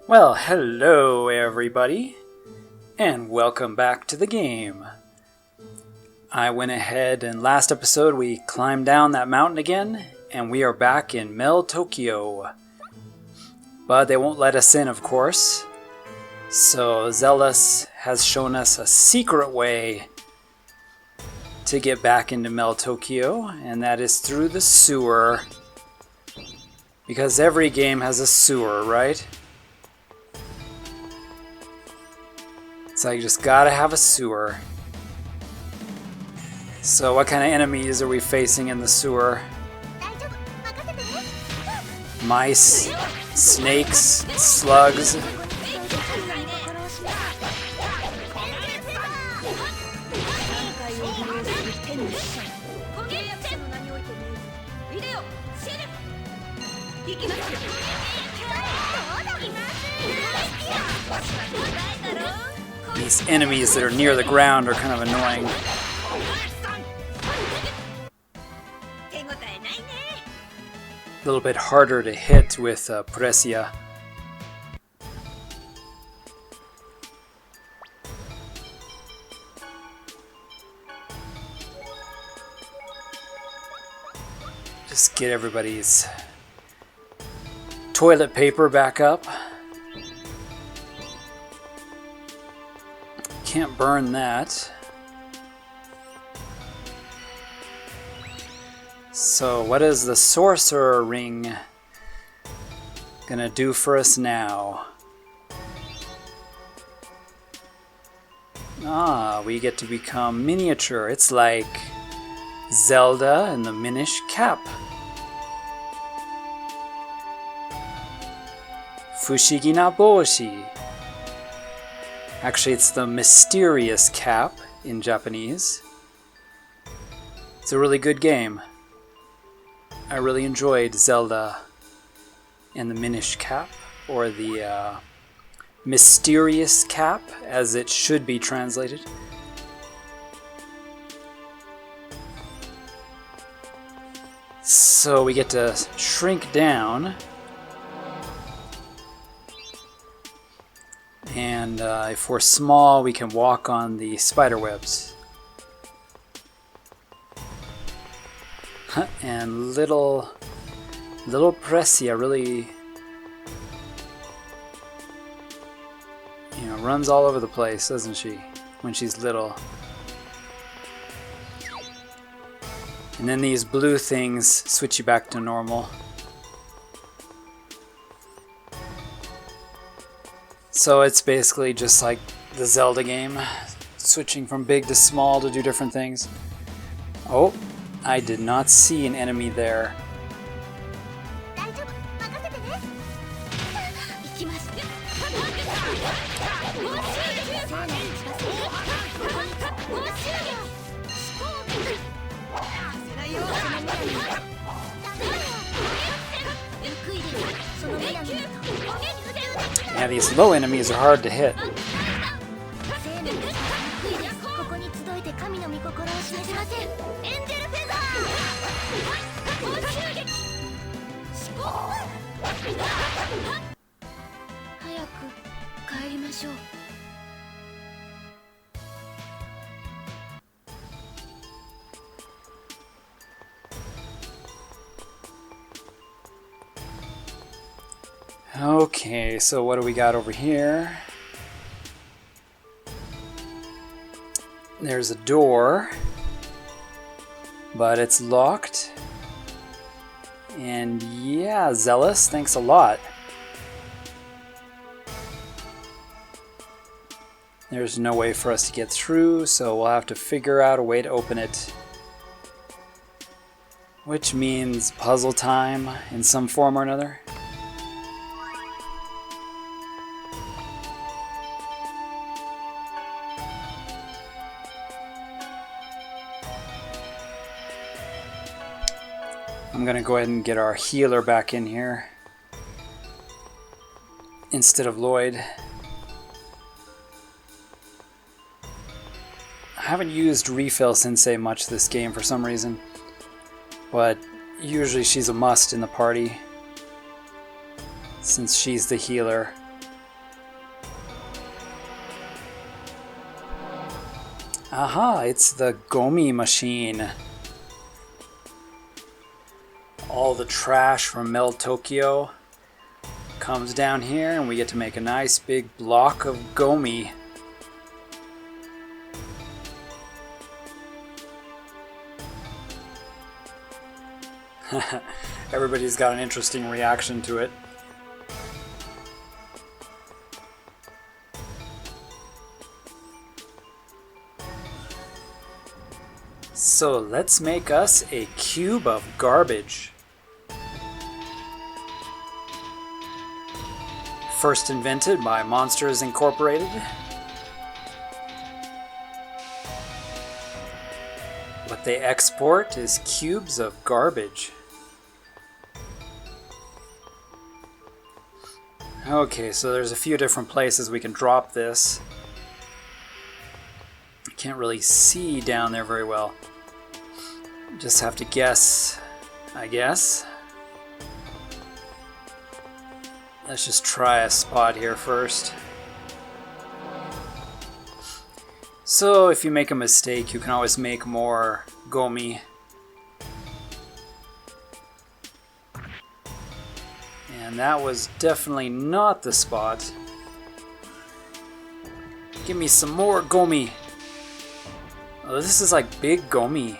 Well, hello everybody, and welcome back to the game. I went ahead and last episode we climbed down that mountain again, and we are back in Meltokio. But they won't let us in, of course. So Zealous has shown us a secret way to get back into Meltokio, and that is through the sewer. Because every game has a sewer, right? So you just gotta have a sewer. So what kind of enemies are we facing in the sewer? Mice, snakes, slugs. These enemies that are near the ground are kind of annoying. A little bit harder to hit with Presia. Just get everybody's toilet paper back up. Can't burn that. So what is the sorcerer ring gonna do for us now? We get to become miniature. It's like Zelda and the Minish Cap. Fushigi na Boshi. Actually, it's the Mysterious Cap in Japanese. It's a really good game. I really enjoyed Zelda and the Minish Cap, or the Mysterious Cap, as it should be translated. So we get to shrink down. And if we're small, we can walk on the spider webs. And little Presia really, runs all over the place, doesn't she, when she's little. And then these blue things switch you back to normal. So it's basically just like the Zelda game, switching from big to small to do different things. Oh, I did not see an enemy there. Yeah, these low enemies are hard to hit. Okay, so what do we got over here? There's a door, but it's locked. And yeah, Zealous, thanks a lot. There's no way for us to get through, so we'll have to figure out a way to open it. Which means puzzle time in some form or another. I'm gonna go ahead and get our healer back in here instead of Lloyd. I haven't used Refill Sensei much this game for some reason, but usually she's a must in the party since she's the healer. Aha, it's the Gomi machine. All the trash from Meltokio comes down here and we get to make a nice big block of Gomi. Everybody's got an interesting reaction to it. So let's make us a cube of garbage. First invented by Monsters Incorporated. What they export is cubes of garbage. Okay, so there's a few different places we can drop this. I can't really see down there very well. Just have to guess, I guess. Let's just try a spot here first. So if you make a mistake, you can always make more Gomi. And that was definitely not the spot. Give me some more Gomi. Oh, this is like big Gomi.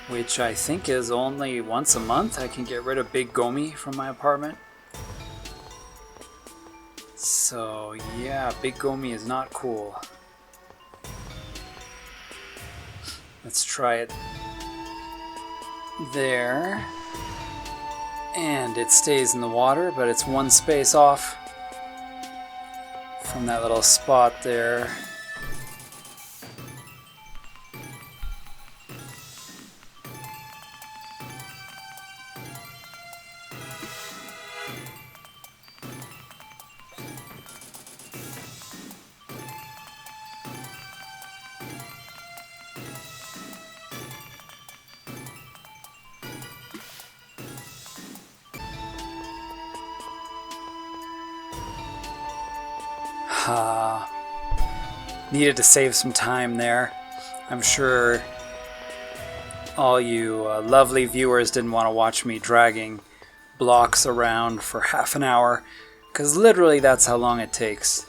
Which I think is only once a month I can get rid of big Gomi from my apartment. So yeah, big Gomi is not cool. Let's try it there. And it stays in the water, but it's one space off from that little spot there. Needed to save some time there. I'm sure all you lovely viewers didn't want to watch me dragging blocks around for half an hour, because literally that's how long it takes.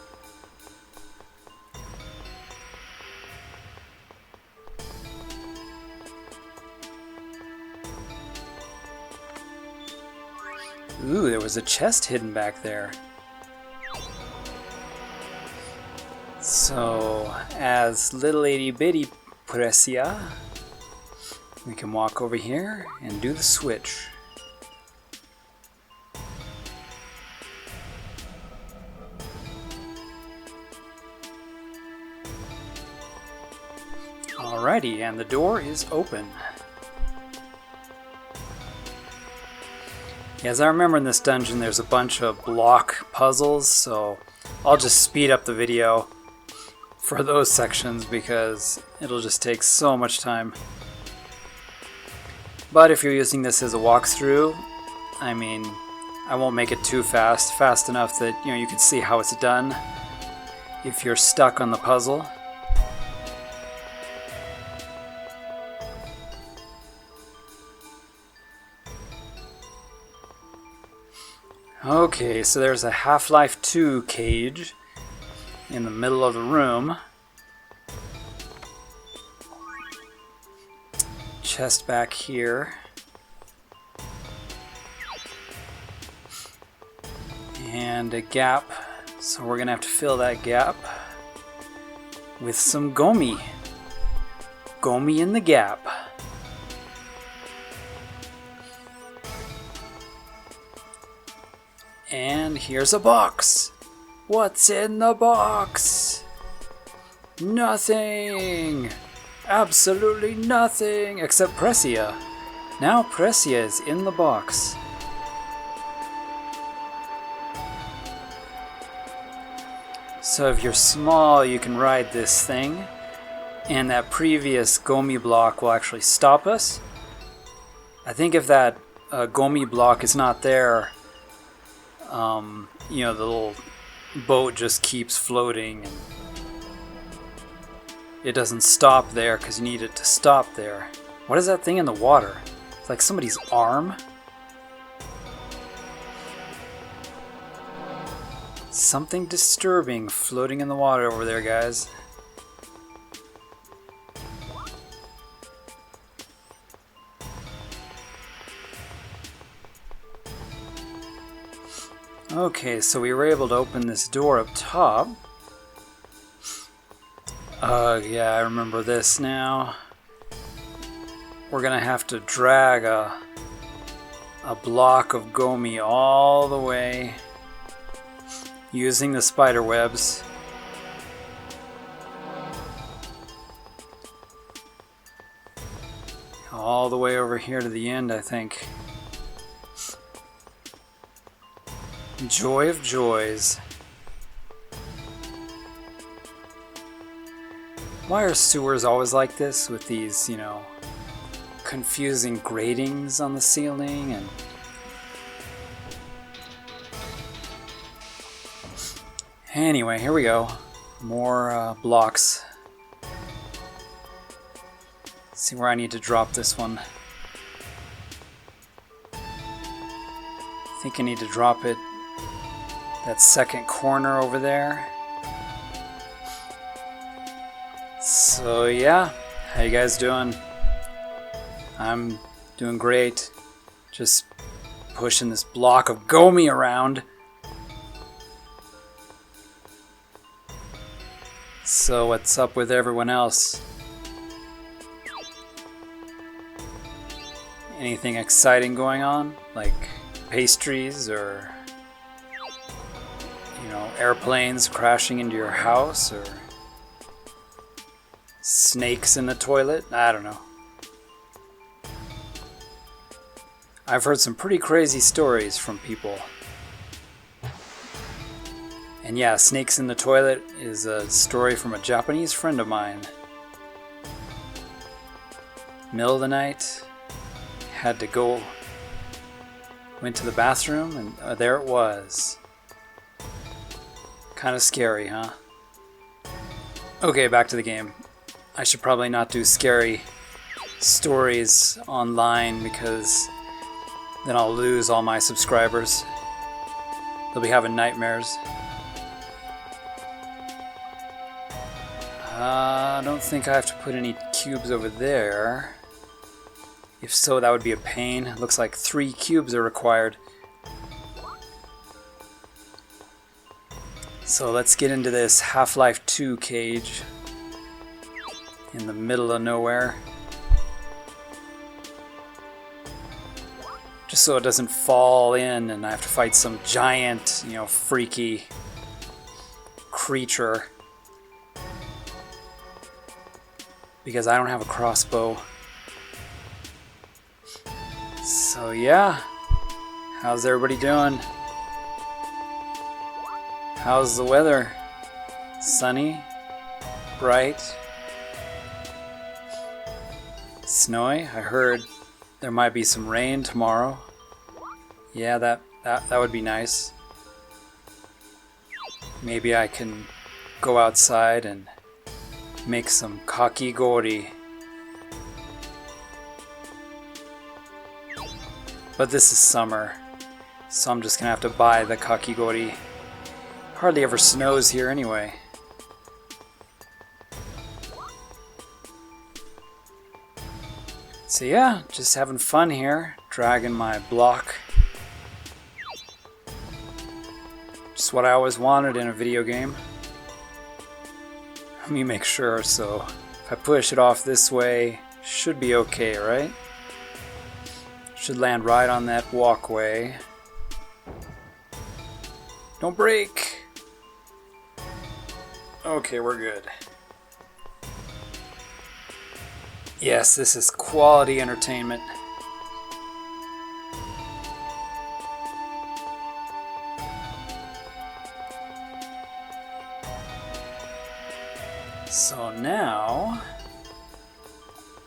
Ooh, there was a chest hidden back there. So, as little itty bitty Precia, we can walk over here and do the switch. Alrighty, and the door is open. As I remember in this dungeon, there's a bunch of block puzzles, so I'll just speed up the video for those sections because it'll just take so much time. But if you're using this as a walkthrough, I mean, I won't make it too fast enough that you can see how it's done if you're stuck on the puzzle. Okay, so there's a Half-Life 2 cage in the middle of the room. Chest back here. And a gap. So we're gonna have to fill that gap with some Gomi. Gomi in the gap. And here's a box. What's in the box? Nothing! Absolutely nothing except Precia. Now Precia is in the box. So if you're small, you can ride this thing, and that previous Gomi block will actually stop us. I think if that Gomi block is not there, the little boat just keeps floating and it doesn't stop there because you need it to stop there. What is that thing in the water? It's like somebody's arm? Something disturbing floating in the water over there, guys. Okay, so we were able to open this door up top. Yeah, I remember this now. We're gonna have to drag a block of Gomi all the way using the spider webs. All the way over here to the end, I think. Joy of joys. Why are sewers always like this, with these, you know, confusing gratings on the ceiling? And anyway, here we go. More blocks. Let's see where I need to drop this one. I think I need to drop it that second corner over there. So yeah, how you guys doing? I'm doing great. Just pushing this block of Gomi around. So what's up with everyone else? Anything exciting going on? Like pastries or, you know, airplanes crashing into your house, or snakes in the toilet? I don't know. I've heard some pretty crazy stories from people. And yeah, snakes in the toilet is a story from a Japanese friend of mine. Middle of the night, had to go, went to the bathroom, and there it was. Kind of scary, huh? Okay, back to the game. I should probably not do scary stories online, because then I'll lose all my subscribers. They'll be having nightmares. I don't think I have to put any cubes over there. If so, that would be a pain. Looks like 3 cubes are required. So let's get into this Half-Life 2 cage in the middle of nowhere. Just so it doesn't fall in and I have to fight some giant, you know, freaky creature. Because I don't have a crossbow. So yeah, how's everybody doing? How's the weather? Sunny? Bright? Snowy? I heard there might be some rain tomorrow. Yeah, that would be nice. Maybe I can go outside and make some kakigori. But this is summer, so I'm just gonna have to buy the kakigori. Hardly ever snows here anyway. So yeah, just having fun here, dragging my block. Just what I always wanted in a video game. Let me make sure, so if I push it off this way, should be okay, right? Should land right on that walkway. Don't break! Okay, we're good. Yes, this is quality entertainment. So now,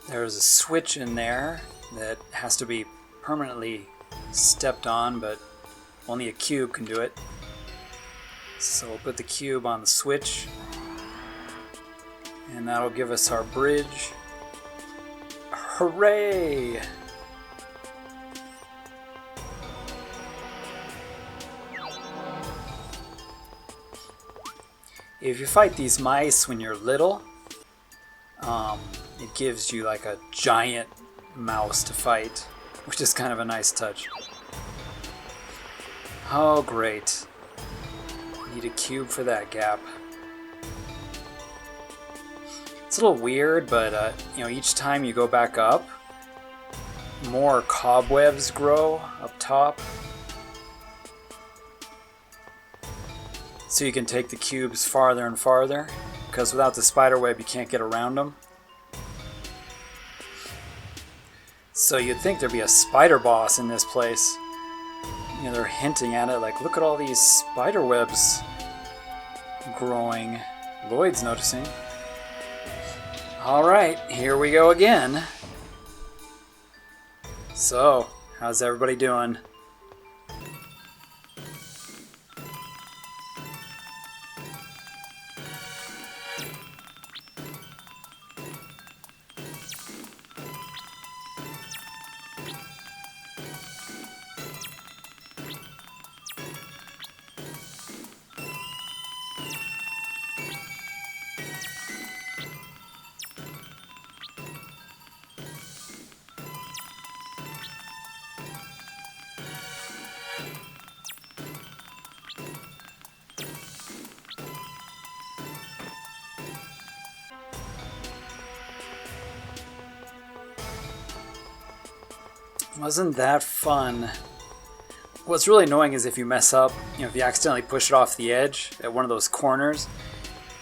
there's a switch in there that has to be permanently stepped on, but only a cube can do it. So we'll put the cube on the switch, And that'll give us our bridge. Hooray! If you fight these mice when you're little, it gives you like a giant mouse to fight, which is kind of a nice touch. Oh, great. Need a cube for that gap. It's a little weird, but each time you go back up, more cobwebs grow up top. So you can take the cubes farther and farther, because without the spider web you can't get around them. So you'd think there'd be a spider boss in this place. They're hinting at it, like, look at all these spider webs growing. Lloyd's noticing. Alright, here we go again. So, how's everybody doing? Wasn't that fun? What's really annoying is if you mess up, if you accidentally push it off the edge at one of those corners,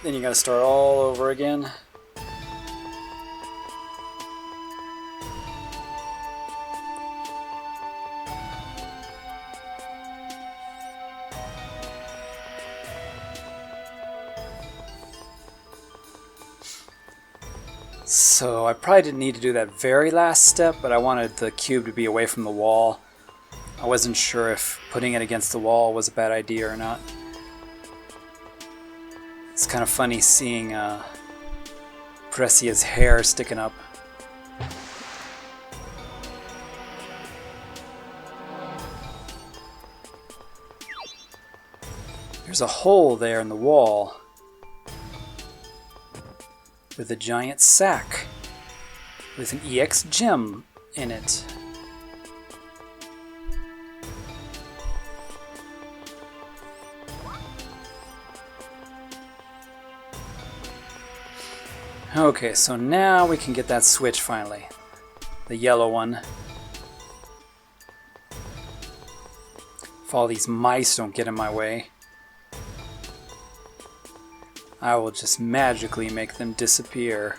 then you gotta start all over again. So I probably didn't need to do that very last step, but I wanted the cube to be away from the wall. I wasn't sure if putting it against the wall was a bad idea or not. It's kind of funny seeing Pressia's hair sticking up. There's a hole there in the wall with a giant sack with an EX gem in it. Okay, so now we can get that switch finally. The yellow one. If all these mice don't get in my way, I will just magically make them disappear.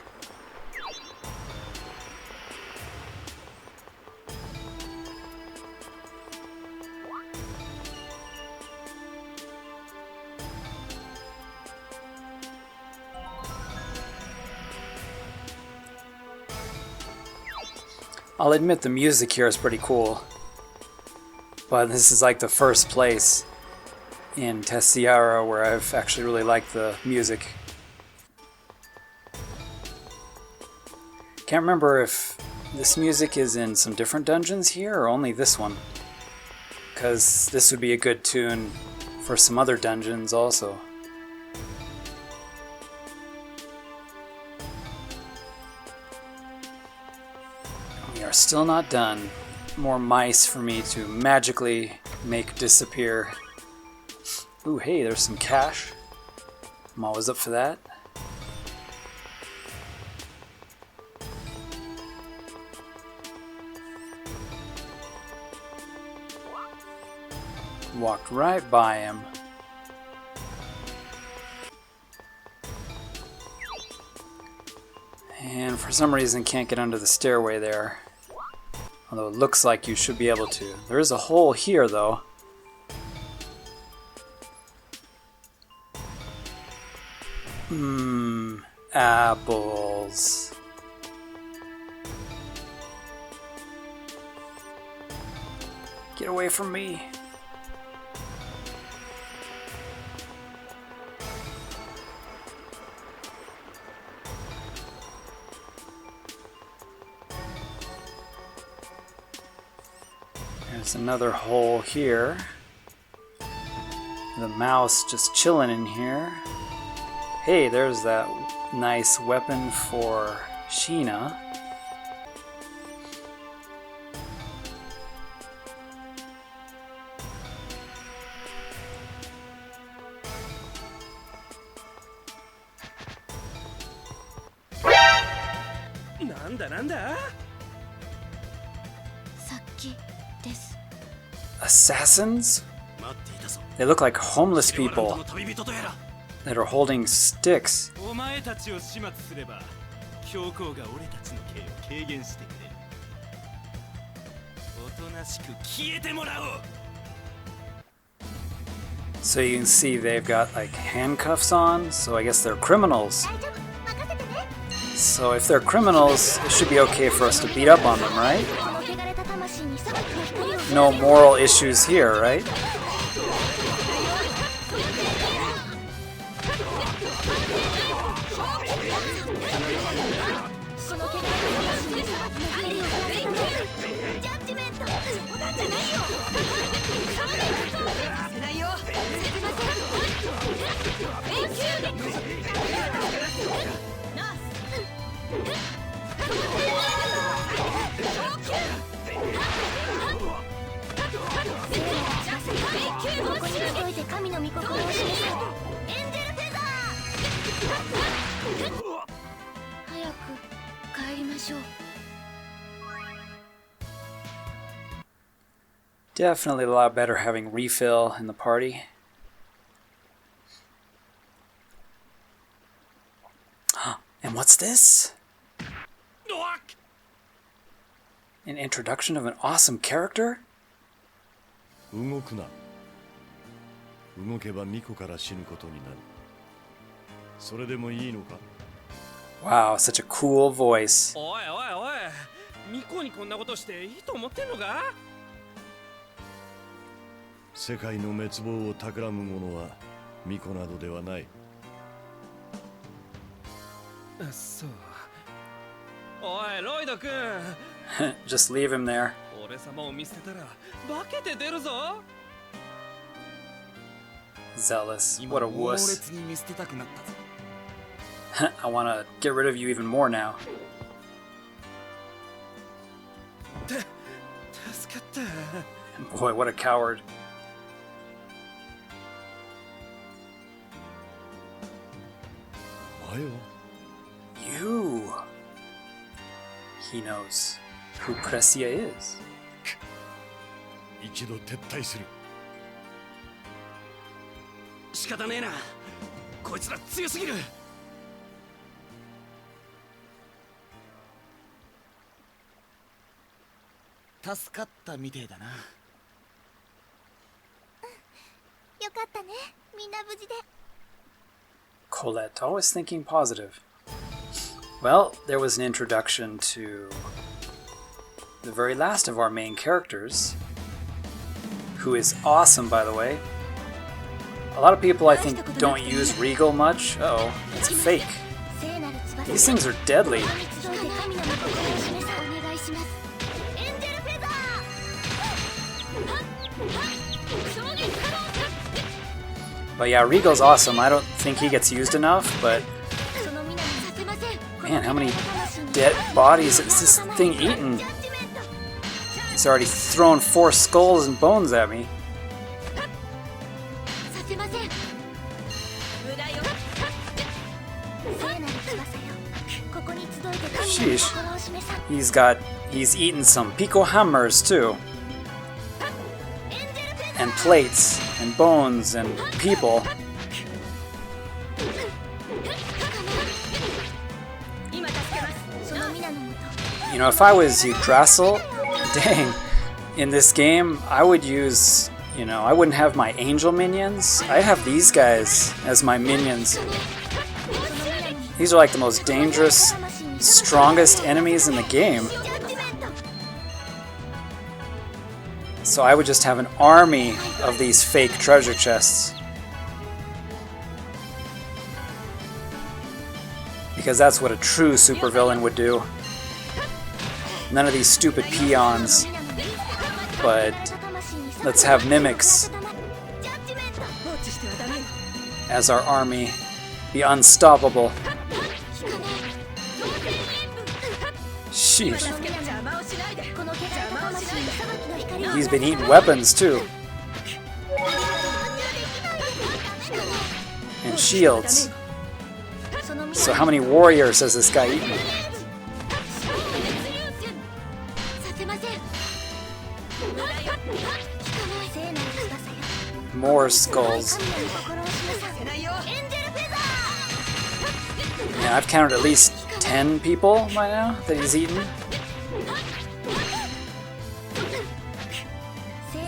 I'll admit the music here is pretty cool, but this is like the first place in Tessiara where I've actually really liked the music. Can't remember if this music is in some different dungeons here or only this one, because this would be a good tune for some other dungeons also. We are still not done. More mice for me to magically make disappear. Ooh, hey, there's some cash. I'm always up for that. Walked right by him. And for some reason can't get under the stairway there. Although it looks like you should be able to. There is a hole here though. Apples. Get away from me. There's another hole here. The mouse just chilling in here. Hey, there's that nice weapon for Sheena. Assassins? They look like homeless people that are holding sticks. So you can see they've got like handcuffs on, so I guess they're criminals. So if they're criminals, it should be okay for us to beat up on them, right? No moral issues here, right? Definitely a lot better having refill in the party. And what's this? An introduction of an awesome character? Wow, such a cool voice. Just leave him there. Zealous. What a wuss. I want to get rid of you even more now. Boy, what a coward. You. He knows who Precia is. Colette, always thinking positive. Well, there was an introduction to the very last of our main characters, who is awesome, by the way. A lot of people, I think, don't use Regal much. Uh-oh, it's fake. These things are deadly. But yeah, Regal's awesome. I don't think he gets used enough, but man, how many dead bodies is this thing eating? He's already thrown 4 skulls and bones at me. Sheesh. He's eaten some pico hammers too. And plates, and bones, and people. You know, if I was Yggdrasil, dang, in this game, I would use, you know, I wouldn't have my angel minions. I have these guys as my minions. These are like the most dangerous, strongest enemies in the game. So I would just have an army of these fake treasure chests. Because that's what a true supervillain would do. None of these stupid peons. but let's have mimics as our army. Be unstoppable. Sheesh. He's been eating weapons too. And shields. So how many warriors has this guy eaten? More skulls. Yeah, I've counted at least 10 people by now that he's eaten.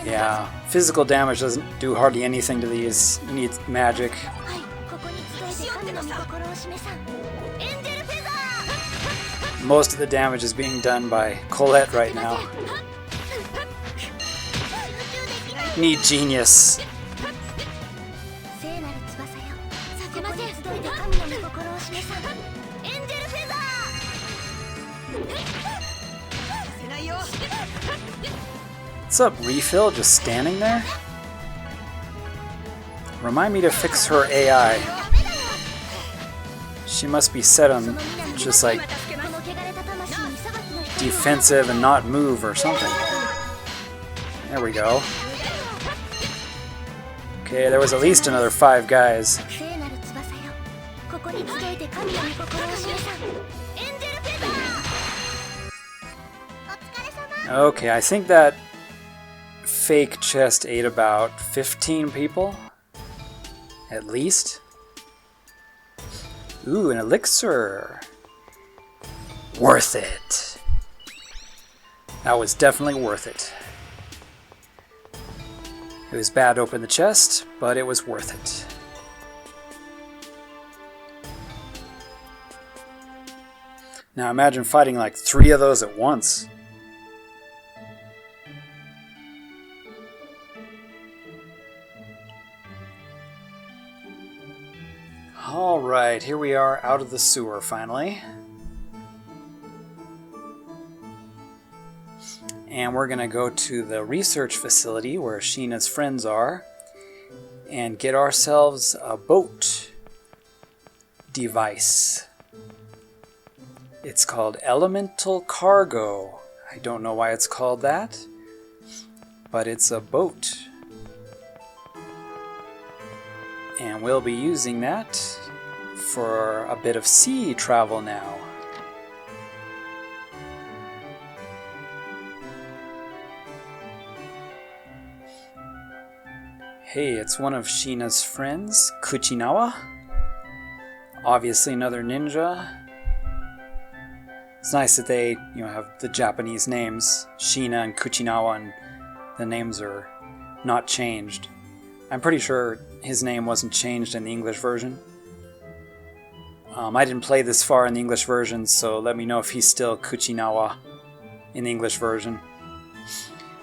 Yeah, physical damage doesn't do hardly anything to these. You need magic. Most of the damage is being done by Colette right now. Need genius. What's up, Refill? Just standing there? Remind me to fix her AI. She must be set on just like defensive and not move or something. There we go. Okay, there was at least another 5 guys. Okay, I think that fake chest ate about 15 people. At least. Ooh, an elixir. Worth it. That was definitely worth it. It was bad to open the chest, but it was worth it. Now imagine fighting like 3 of those at once. Alright, here we are out of the sewer finally. And we're going to go to the research facility where Sheena's friends are and get ourselves a boat device. It's called Elemental Cargo. I don't know why it's called that, but it's a boat. And we'll be using that for a bit of sea travel now. Hey, it's one of Sheena's friends, Kuchinawa. Obviously another ninja. It's nice that they, have the Japanese names, Sheena and Kuchinawa, and the names are not changed. I'm pretty sure his name wasn't changed in the English version. I didn't play this far in the English version, so let me know if he's still Kuchinawa in the English version.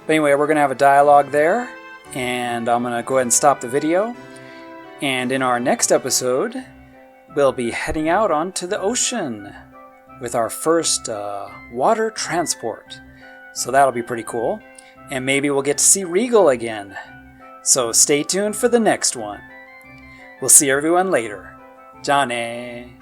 But anyway, we're going to have a dialogue there, and I'm going to go ahead and stop the video. And in our next episode, we'll be heading out onto the ocean with our first water transport. So that'll be pretty cool. And maybe we'll get to see Regal again. So stay tuned for the next one. We'll see everyone later. Ja ne.